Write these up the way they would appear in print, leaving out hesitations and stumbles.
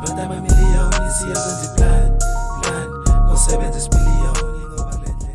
but I'm a million, isiyazenza plan ngosebenza isipiliyoni ngoba lendle.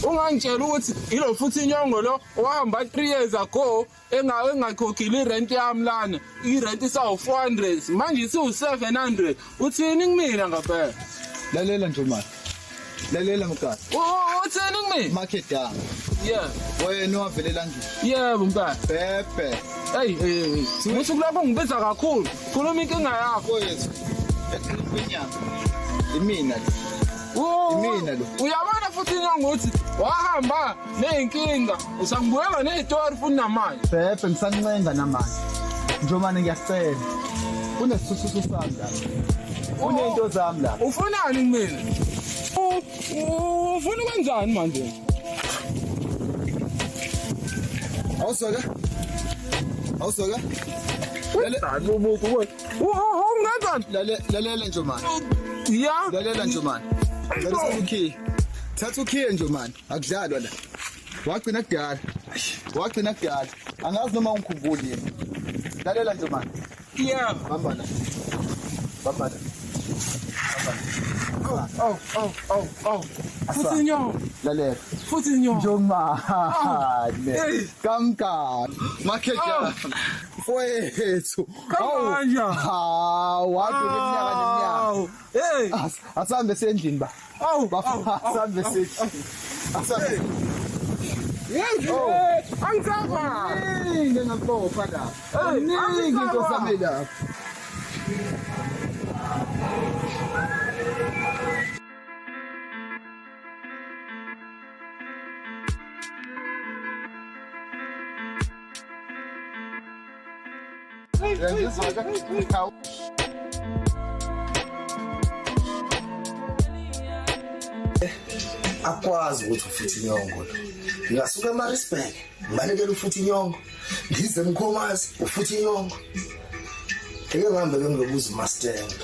Ungangitshela ukuthi ilo futhi inyongo lo wahamba 3 years ago engakhokhile irent yami lana, irent isawu 400 manje isiwu 700. Uthini kumina ngaphela? Lalela nje manje. Lalela mkati. Uthini kumina? Market down. Yeah. Wena wavelela nje. Yebo mkati. Pepe. Hey, usuku lapho ngibiza kakhulu. Khuluma inkinga yakho yethu. Eqinisenyanga. Imina lo. Imina lo. Uyabona futhi inyongo uthi wahamba nenkinga, usangibuyela nezitori futhi namanje. Pepe ngisancenga namanje. Njomane ngiyacela. Kunesisusu sami la. Kunento zami la. Ufunani kumina? Ufuna kanjani manje? Awusoka? Lalela nje manje. Yeah. Lalela nje manje. Thatha ukhiye nje manje. Akudlalwa la. Wagcina kudala. Angazi noma ungikhumbuli. Lalela nje manje. Yeah. Bamba la. Oh. Futhi inyongo. Lalela. Futhi inyongo. Njomane. Kamka. Market down. Mfowethu. Kamanja. Wathi leminyaka neminyaka. Hey. Asambe sendlini ba. Asambe sendlini. Asambe. Angizaba. Ngingakupha la. Ningi into sami la. Akwazi ukuthi ufuthi inyongo lo. Ngiyasuka eMaritzburg, ngibalekela ufuthi inyongo. Ngize eMkhomazi, ufuthi inyongo. Eke ngihambe ngizobuza uMastenga.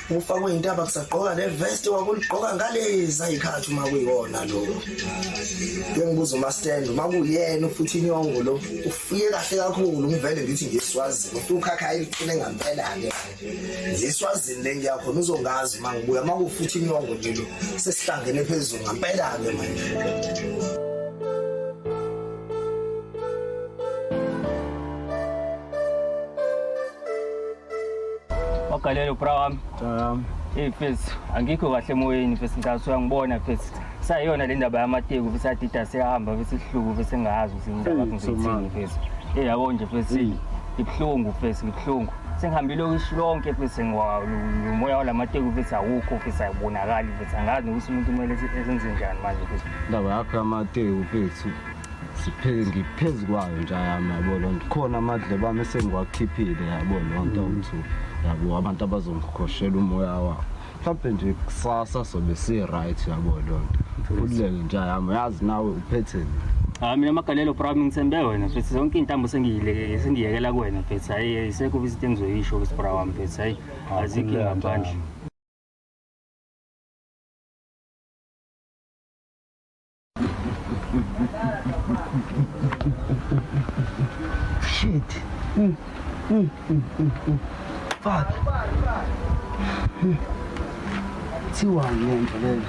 Ufakwe intaba kusagqoka le vest wakuligqoka ngalezi ayikhathi uma kuyona lo. Ngibuza uMastenga, uma kuyena ufuthi inyongo lo, ufike kahle kakhulu ngivele ngithi ngiswazini. Ukhakha iqine ngempela ke. Ngiswazini le ngiyakhona uzongazi uma ngibuya uma kufuthi inyongo nje lo. Sesihlangene phezulu ngempela ke manje. Galelo bram. Fesi angikho kahle emoyeni fesi ngasuka ngibona fesi sayona le ndaba yamateku fesi adida sehamba fesi ihluku fesi engazi ukuthi indaba ngizithini fesi yabo nje fesi ibhlungu fesi ibhlungu sengihambile lokhu lonke fesi umoya walamateku fesi awukho fesi ayibonakali fesi angazi ukuthi umuntu kumele esenze njani manje fesi indaba yakho yamateku fethu siphele ngiphezulu kwayo nje yamabolo khona amadle bami esengwakhiphile yabo lonto ukuthi yabo abantu abazongikhoshela umoya wabo mhlawumbe nje kusasa sobe si right yabo lonto ulele nje yami yazi nawe uphetheni mina Magalelo bram ngithembe wena fethu zonke intambo sengiyekela kuwena fethu hayi isekho izinto engizoyisho fethu bram fethu hayi azikho ngaphandle Shit. Fuck. Tiwa ngento lena.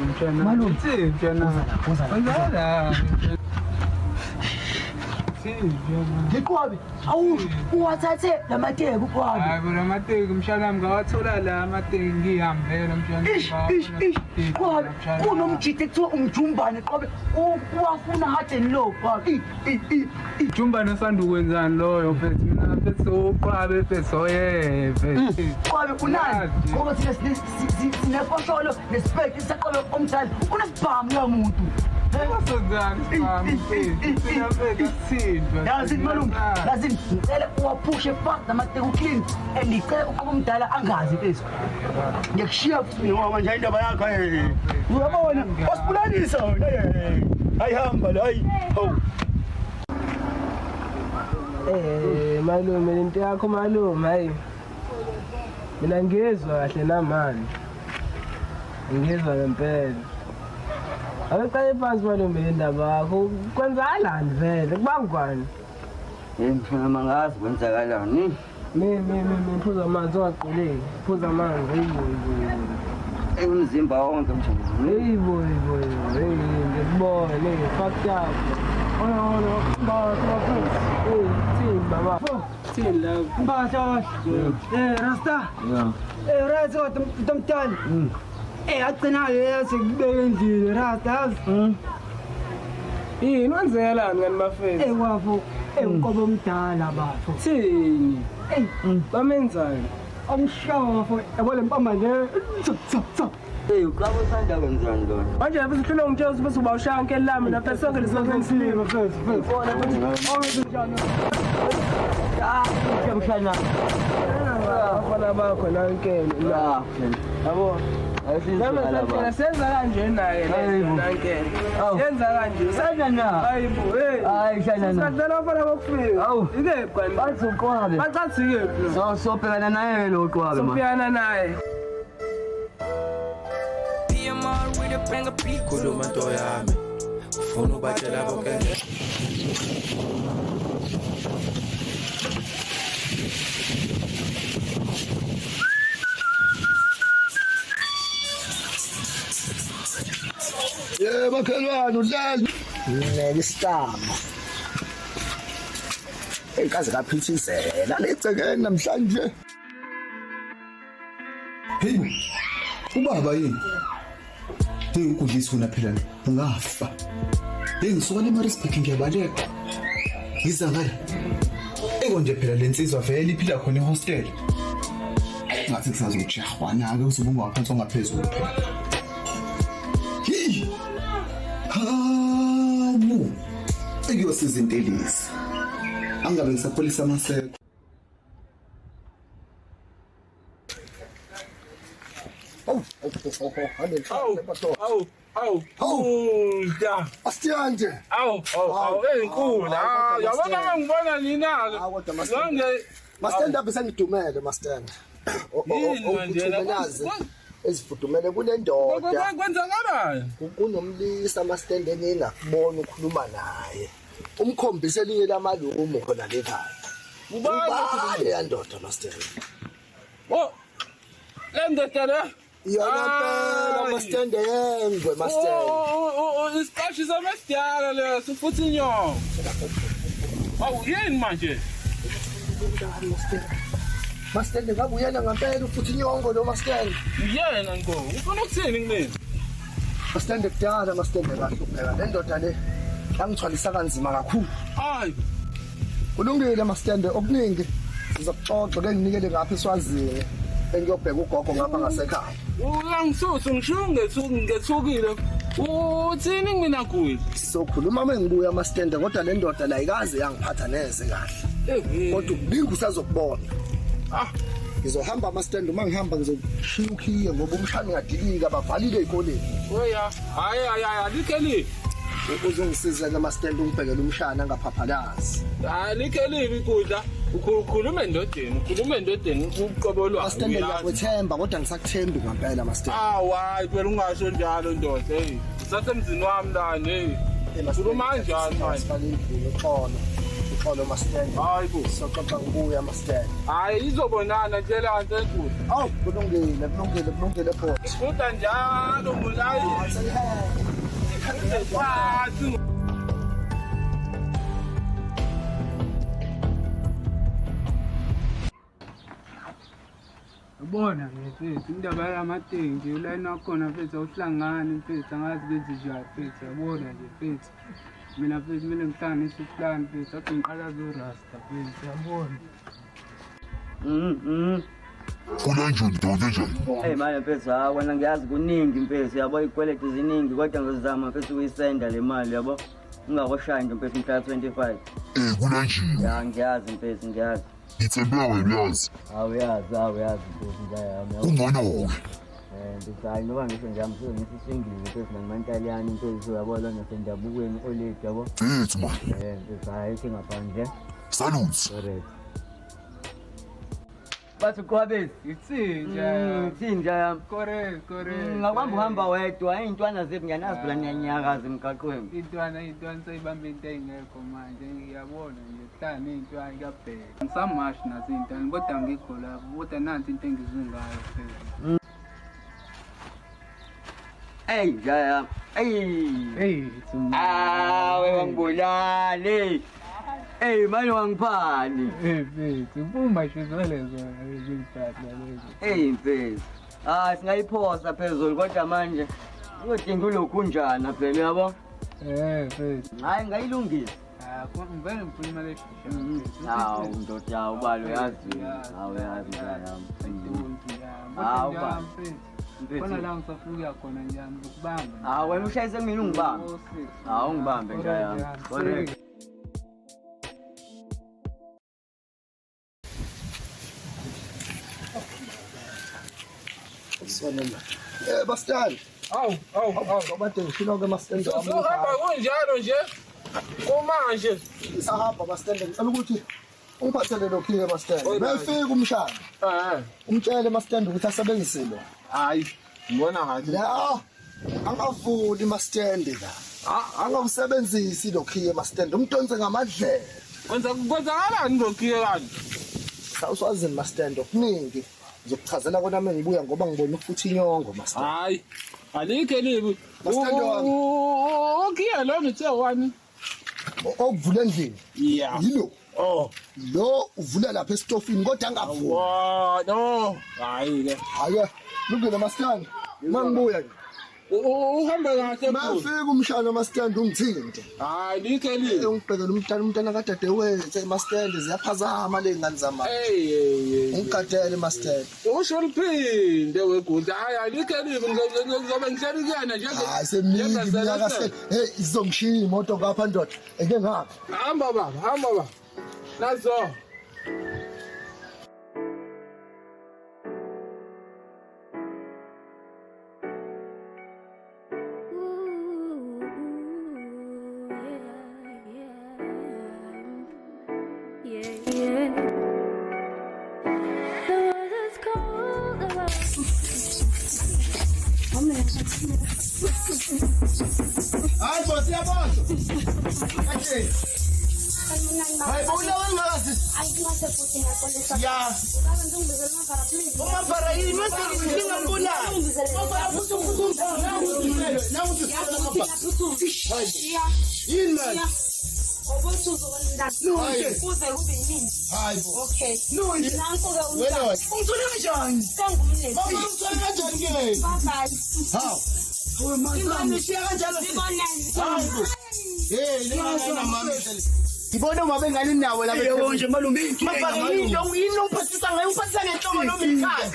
Mtshana. Malume. Mtshana. Uzala. Ngiqwabi awu uwathathe lamateki uqwabi Hayi bona amateki mshana wami ngawathola la amateki ngihambela mshana qwabi kunomjite kuthiwa umjumbane qwabi uwafuna hade lo qwabi ijumbane osanda ukwenzani loyo mfethu mina mfethu uqwabe mfethu oyeve qwabi unani ngoba thina sinefosholo nespect isaqwabe omdala unesibhamu lo muntu Yazini malume, yazini ngicela uwaphushe fast namateki uclean and ngicela uqobo omdala angazi bese. Ngiyakushiya futhi ngoba manje indaba yakho uyabona osibulanisa wena ayihamba la hayi malume into yakho malume hayi mina ngizwa kahle namani ngizwa ngempela awuqale phansi malume indaba yakho kwenzakalani vele kubangwani Mfana mangazi kwenzakalani. Phuza amanzi ungaquleki. Phuza amanzi Umzimba wonke mshana. Hey, ngibone, fucked up. Oh, hey, team baba. Team love. Mbasha. Rasta. Yeah. Rasta tamtani. Agcina sikubeka endlini Rasta. Yini wenzelani ngani bafethu? Wafo enkobo omdala bafo. Thini? Bamenzani? Omshafo yabona impama nje. Uqaba usanda kwenzani lona? Manje lapho sihlule ngitshela bese ubawushaya nkeli lami lapha sonke Siliva first. Mshana. abafana bakho nankeli la. Yabo. Ayisizala senza kanje naye nankeli. Yenza kanje. Sanda na. Hayibo, hey. Hayi shana na. Sicela abafana bokufika. Awu. Ike kwani? Bazoqwabe. Bacathike bro. Sobhekana naye lo qwabe man. Sophiyana naye. Khuluma nto yami ufuna ubatshela bonke Makhelwane udlala. Nesitama. Inkazi kaphithizela lecekeni namhlanje. Hey, ubaba yini? Hey, ukudlisa una phela ungafa. Hey, ngisuka le Maritzburg ngiyabaleka. Ngiza ngala. Ekonje phela lensizwa vele iphila khona ehostel. Ngathi kusazojahwana ke usubunga waphansi ongaphezulu phela. Hey. Hawu. Ekuyosiza intelisi. Angabe ngisapholisa amaseko. Udla. Asiyanje. Enkulu. Yabona ngibona nina. Zonke Mastand up sengidumele mastand. Nazi ezifudumele kunendoda. kwenzakalani? Kunomlisa mastand engingakubona ukhuluma naye. Umkhombise elinye lamalumo khona lekhaya. Ubani yandoda mastand. Oh. Lendoda le. Yona phela mastand yengwe mastand. Isiqashi samasidyala leso futhi inyongo. Yini manje? Mastand ngabe uyena ngempela futhi inyongo lo mastand. Yena ngo. Ufuna ukuthini kimi? Mastand kudala mastand kahlupheka. Le ndoda le yangithwalisa kanzima kakhulu. Hayi. Kulungile mastand okuningi. Sizokuxoxa ke nginikele ngapha eSwazini. Engiyobheka ugogo ngapha ngasekhaya. Uyangisusa ngisho ngethukile. Uthini mina kuyi? Sizokhuluma mengibuya mastand kodwa le ndoda la ikaze yangiphatha neze kahle. Kodwa ubingu usazokubona. Ngizohamba mastand uma ngihamba ngizoshiya ukhiye ngoba umshana ngadilika bavalile ezikoleni. Oya, hayi alikeli. Uzongisiza ke mastand ungibhekele umshana ngaphaphalazi. Alikeli ikudla. Ukhuluma endodeni uqobolwa. Mastand ngiyakwethemba kodwa ngisakuthembi ngempela mastand. Hayi phela ungasho njalo ndoda hey. Sasemzini wami lana hey. Ukhuluma kanjani manje? Uxolo mastand. Hayi bo. Soxoxa ngibuya mastand. Hayi izobonana tshela enkulu. Awu kulungile photo. Futhi njalo mulayi. Wathi Ubona mfethu indaba yamatengi ulayini wakhona mfethu awuhlangani mfethu angazi benze njani mfethu yabona nje mfethu mina mfethu kumele ngihlanganise uplan mfethu athi ngiqala zorasta mfethu yabona Kulanjani ndoda njani? Hey manje mfethu wena ngiyazi kuningi mfethu yabo ikweleti ziningi kodwa ngizama mfethu ukuyisenda le mali yabo ungakoshayi nje mfethu mhla 25. Kulanjani? Ya ngiyazi mfethu ngiyazi. Ngithembe wena uyazi. Awuyazi mfethu ngiyami. Ungcono ke. Ndisayi ngoba ngisho nje amsuke ngisisingile mfethu ngimantaliyani mfethu yabona nasendabukweni oledi yabo. Mfethu man. Ndisayi singaphandle. Salute. Correct. bathi ukhwabezi. Itsinja. Itsinja yami. Correct. Ngakubamba uhamba wedwa, iy'ntwana zethu ngiyanazi phela niyanyakaza emgaqweni. Iy'ntwana seyibambe into ey'ngekho manje, ngiyabona nje, hlala ney'ntwana kuyabheka. Ngisamashi nazo iy'ntwana, kodwa ngikho lapho, kodwa nansi into engize ngayo phela. Eyi, nja yami. Eyi. Awe, wangibulali. Eyi, manje wangiphani. Mfethu, uphuma shizole zona eziy'mpahla lezo. Eyi, mfethu. Singayiphosa phezulu, kodwa manje uyodinga ulokhunjana phela, yabo? Mfethu. Hhayi, ngayilungisa. Ngivele ngifuna imali esheshayo. Hawu, ndoda, ubalo yazi. Hawu, yazi njani yami. Khona la ngisafika khona njani ngikubamba. Hawu, wena ushayise mina ungibambe. Hawu, ungibambe nje yami. Correct. Bastani. Awu. Abade ngifuna ke Master. Sohamba kunjalo nje. Kumanje. Sahamba Master. Ngicela ukuthi ungiphathele lokhu ke Master. Befika umshana. Umtshele Master ukuthi asebenzise lo. Hayi, ngibona ngathi. La. Angavuli Master la. Angawusebenzisi lokhu ke Master. Umdonse ngamadlela. Kwenzakalani lokhu kanti? Sawuswazini Master okuningi. Ngizokuchazela kona mina ngibuya ngoba ngibona ukuthi inyongo Master. Hayi. Alikho libi. Master wami. Okay, lo ngithe wani. Okuvula endlini. Yeah. Yilo. Oh, lo uvula lapha estofini kodwa angavuli. No. Hayi ke. Haye, lungile Master. Mangibuya ke. Uhamba kahle mfowethu. Mafika umshana Master ungithinte. Hayi, likho libi. Ungibhekela umntana kadadewethu Master ziyaphazama le ngane zama. Ungigadele Master. Usho liphinde weguda. Hayi, alikho libi ngizobe ngihlabikana nje. Hayi semningi iminyaka se. Hey, izongishiya imoto ngapha ndoda. Eke ngapha. Hamba baba. Nazo. Hayi bosi yabona. Okay. Hayi bona wengazi. Ayingaze futhi ngakolesa. Ya. Uma para yini mase ngingambona. Uma futhi yini man. Obothi uzokwenza kuze kube yini? Hayi bo. Okay. No, nanko ke wena. Ungithole kanjani? Sengumlezi. Mama ungithole kanjani ke? Bye. Hawu. Hawu manje siya kanjalo. Hayi bo. Hey, lena mama. Ngibona uma bengani nawe la yebo nje malume malume yini umphathisa ngayo umphathisa ngenhloko noma ikhaya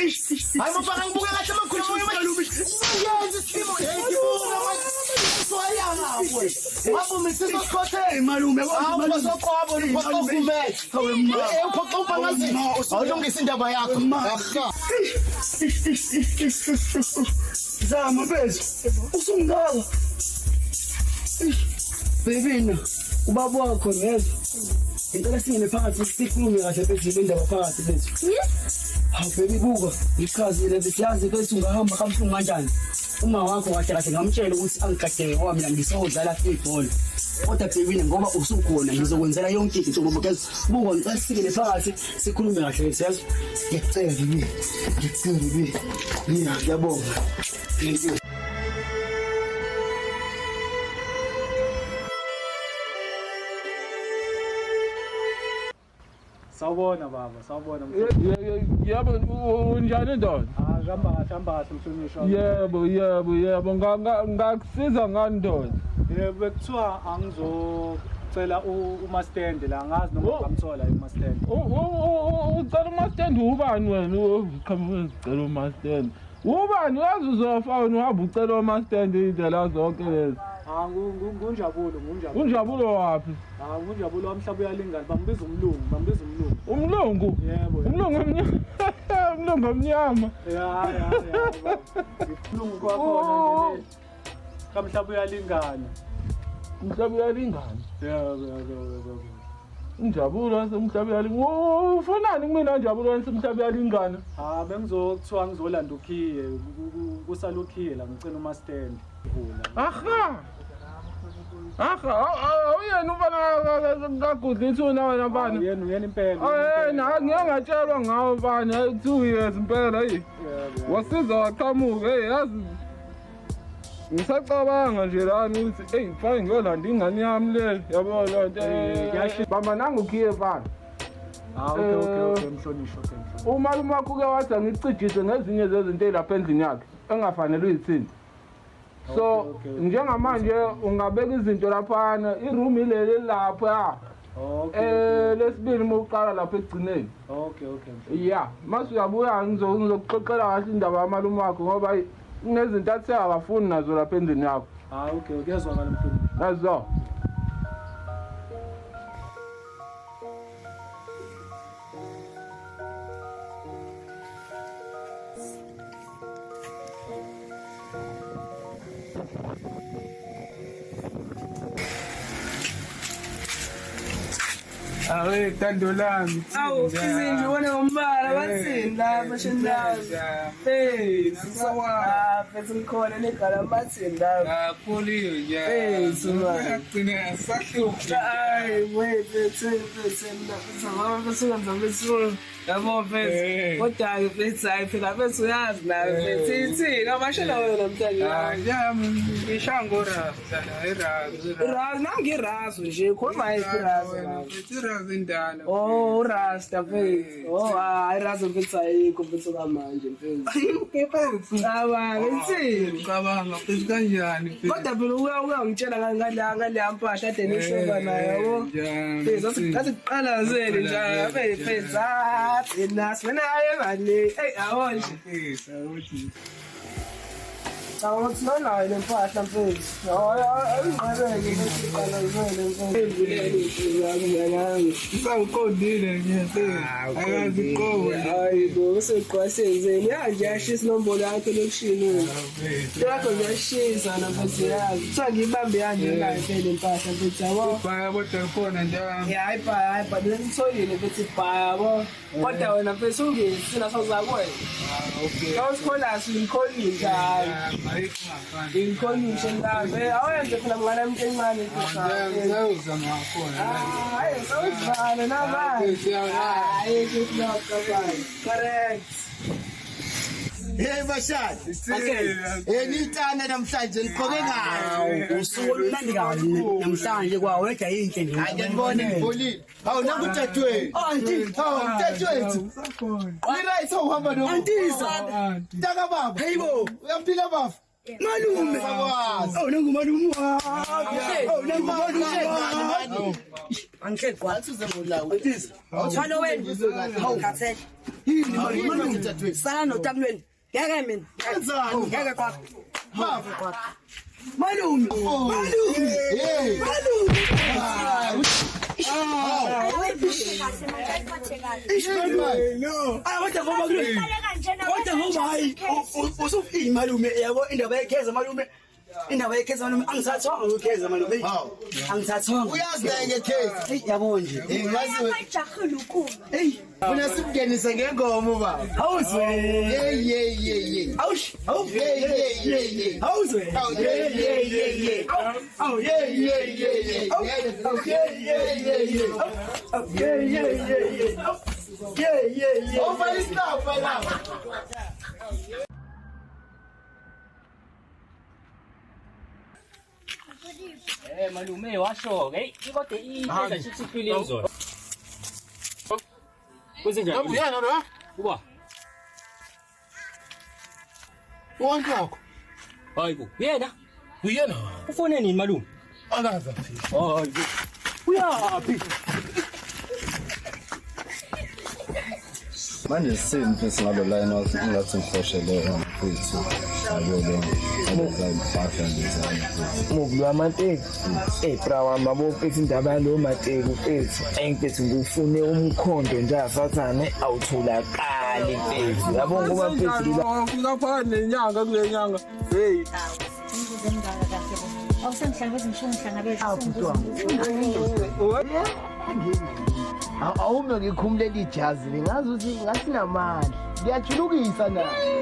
hayi mfaka ngibuke kahle amakhulu malume yenza isimo Wabu msisi kote malume wabu sokwabo uphokuvumela uphokova ngazi awulungisa indaba yakho zama bese usungala bebina ubaba wakho ngezwe ngicela singene phakathi sikhulume kahle bese indaba phakathi bethu hawu baby buka ichazi lezi siyazi bese ungahamba kamhlungu kanjani uma wakho kahle kahle ngamtshela ukuthi angigadeke ngoba mina ngisodlala ibhola kodwa bebina ngoba usukhona ngizokwenzela yonke into ngoba buka ngicela singene phakathi sikhulume kahle siyazi ngicela bibi ngiyabonga Sawubona baba, sawubona. Yebo unjani ndoda? Hamba kahle mhlonishwa. Yebo ngakusiza ngani ndoda? Bekuthiwa angizocela uMastand la ngazi noma ngamthola uMastand. Ucela uMastand ubani wena? Uqhamuka ucela uMastand. Ubani wazi uzofa wena uhamba ucela uMastand indlela zonke lezi. Ngunjabulo. Unjabulo wapi? Ngunjabulo wamhlaba uyalingana bambiza umlungu. Umlungu? Yebo. Umlungu omnyama. Ya. Umlungu kwakhona nje. Kamhlaba uyalingana. Umhlaba uyalingana. Yebo. Injabulo wasemhlaba yalinga. Ufunani kumina Injabulo wasemhlaba yalingana? Bengizokuthiwa ngizolanda ukhiye kusalukhiye la ngicela umastand. Aha, uyena ufana kaGudla ithuna wena bani? Uyena impela. Ngiyangatshelwa ngawo bani 2 years impela hey. Wasiza waqhamuka hey yazi. Ngisacabanga nje lana ukuthi hey mfana ngiyolanda ingane yami le yabo lo nto. Bamba nangu ukhiye bani? Okay mhlonishwa Umalume wakho ke wathi ngicijise ngezinye zezinto ezilapha endlini yakhe engafanele uyithini. So njengamanje ungabeka izinto laphana iroom ilele lapha. Lesibili mokuqala lapha egcineni. Okay. Yeah, mase uyabuya ngizokuxoxela kahle indaba yamalume wakho ngoba kunezinto athe akafuni nazo lapha endlini yakho. Okay kuyazwakala mhlonishwa. Yazo. Awe tandolami. Awu izinto ubona ngombala bathini lapha shendazi. Hey, sawa, bese ngikhona negala bathini lapha. Kakhulu nje. Agcina sahluka. Hayi, bese sawa besenza besu. Yabo bese. Kodwa ke bese hayi phela bese uyazi nawe bese ithi kamashela wena mntana. Ya ngishango rasa Raz nangirazo nje khona irazo. Indala. Oh, Rasta face. Oh, irazo mfethu ayikho mfethu kamanje mfethu. Ayikho. Ngitsini? Cabanga mfethu kanjani mfethu? Kodwa phela uyangitshela ngale ampahla ade nishoka nayo yabo. Mfethu ngathi kuqalazele nje mfethu nasi wena ayemali. Hey awonje. Awuthi. Awuthi nona le mpahla mfethu. Ayingqabeke mfethu kuqalazele mfethu. Sawuqondile nje mfethu. Akazi qobo. Hayi bo seqwasenzeni yanje yashisa inombolo yakhe lokushini. Yakho yashisa na mfethu yazi. Kuthiwa ngibambe yanje la phela impahla mfethu yabo. Baya kodwa khona njalo. Hayi bha ngitholile mfethu bha yabo. Kodwa wena mfethu ungisina sawuzakwe. Okay. Kawusikhola singikholi njalo. Ingikholi njalo. Awenze phela mngane wami encane mfethu. Ngizawuzama khona. Hayi sawuzana namanje. Hayi correct. Hey Bashad. Okay. Nitana namhlanje niqoke ngayo. Usuku olundi kabi namhlanje kwawetha inhle nje. Ake ngibone ngipholile. Hawu naku tatwe. Hawu tatwe. Ni right uhamba no. Antisa. Taka baba. Hayibo. Uyaphila baba. Malume. Oh nangu malume. Oh nangu malume. Angeke kwathi uzemulawo. Antisa. Awuthana wena. Hawu khathele. Yini malume tatwe. Sala notamlweni. Ngeke mina. Ngeke kwakho. Baba kwakho. Malume. Malume. Hey. Malume. No. Kodwa ngoba kule. Kodwa ngoba hayi usufika malume yabo indaba yekheza malume. Indaba yekheza malume angisathonga ukukheza malume. Angisathonga. Uyazi la ngekheza. Hey yabo nje. Ngaziwe. Jahulu ukuba. Hey. Funa sikungenise ngengoma baba. Hawuzwe. Hey. Awush. Awu. Hey. Hawuzwe. Hey. Awu yeah. Oh, but it's not for now. Malume washo hey kodwa iyenza shithi feeling zona. Kuzenjani? Yabuyana la? Uba. Wonke Hayibo. Yena. uyena. Ufone nini malume? Akaza. Hayibo. Uyapi? Manje sini mfethu ngalo line wathi ngathi ngikhoshele mfethu. Yabo ngiyabafaka ngizama mfethu. Muglu amateki. Prawa mabophethu indaba yalo mateki mfethu. Engiphethu ngufune umkhondo nje asathane awutholakali mfethu. Yabo ngoba mfethu Ufika phakathi nenyanga kule nyanga. Hey. Awusangihlangabezi ngisho ngihlangabezi. Awutwa. awume ngikhumule ijazi ngazi ukuthi ngasinamandla ngiyajulukisa naye